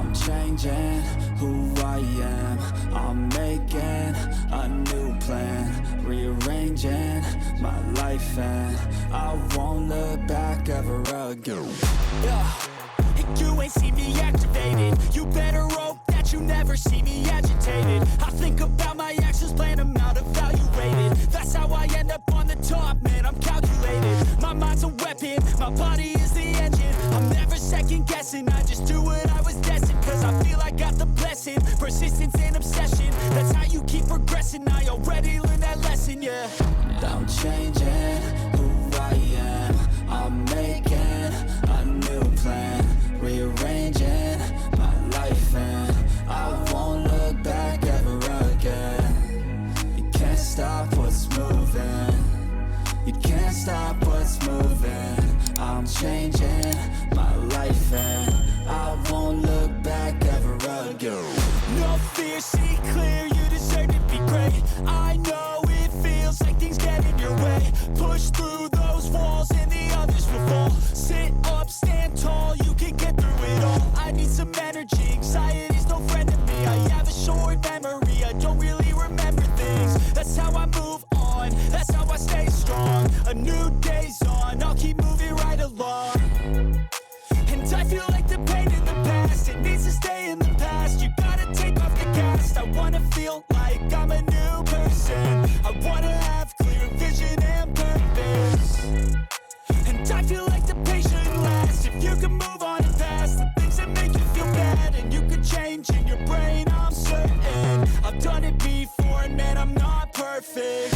I'm changing who I am. I'm making a new plan, rearranging my life, and I won't look back ever again. You ain't see me activated. You better hope that you never see me agitated. I think about my actions, plan them out, evaluated. That's how I end up on the top, man, I'm calculated. My mind's a weapon, my body is the engine. I'm never second guessing, I just do what I was destined. Cause I feel I got the blessing, persistence and obsession. That's how you keep progressing, I already learned that lesson, yeah. I'm changing who I am. I'm making a new plan, rearranging my life, and I won't look back ever again. You can't stop what's moving. You can't stop what's moving. I'm changing my life, and I won't look back ever again. No fear, see clear, you deserve to be great. I know it feels like things get in your way. Push through those walls and the others will fall. Sit up, stand tall, you can get through it all. I need some energy, anxiety's no friend to me. I have a short memory, I don't really remember things. That's how I move on, that's how I stay strong. A new day's on, I'll keep moving right along. And I feel like the pain in the past, it needs to stay in the past. You gotta take off the cast. I wanna feel like I'm a new person. I wanna have clear vision and purpose. And I feel like the pain shouldn't last. If you can move on and past the things that make you feel bad, and you could change in your brain, I'm certain. I've done it before, and man, I'm not perfect.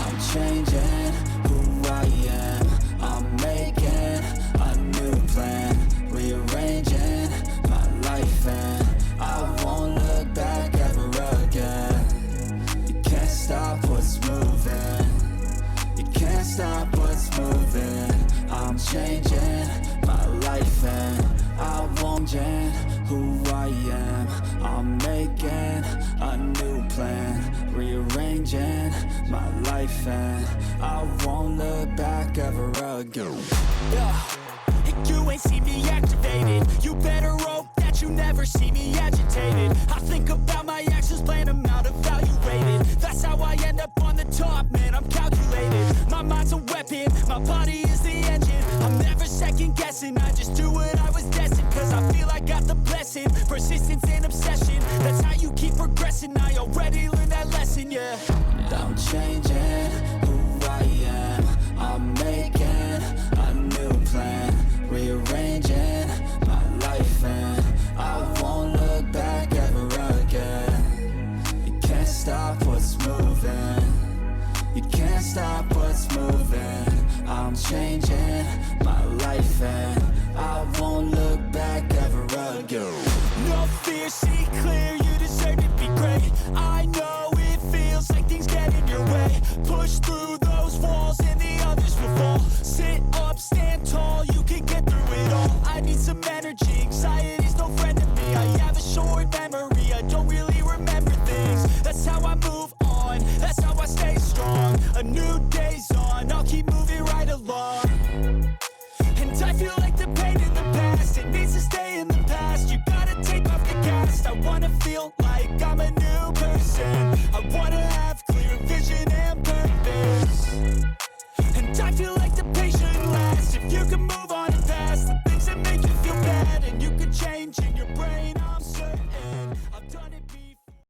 I'm changing who I am. I'm making a new plan, rearranging my life, and I won't look back ever again. You can't stop what's moving. You can't stop what's moving. I'm changing my life, and I won't change who I am. I'm making a new plan, rearranging my life, and I won't look back ever again. You ain't see me activated. You better hope that you never see me agitated. I think about my actions, plan them out, evaluated. That's how I end up on the top, man, I'm calculated. My mind's a weapon, my body is the engine. I'm never second guessing, I just do what I was destined. Cause I feel I got the blessing, persistence and obsession. That's how you keep progressing, I already learned that lesson, yeah. I'm changing who I am. I'm making a new plan, rearranging my life, and I won't look back ever again. You can't stop what's moving. You can't stop what's moving. I'm changing my life, and I won't look back ever again. No fear, see clear, you deserve to be great. I know it feels like things get in your way. Push through those walls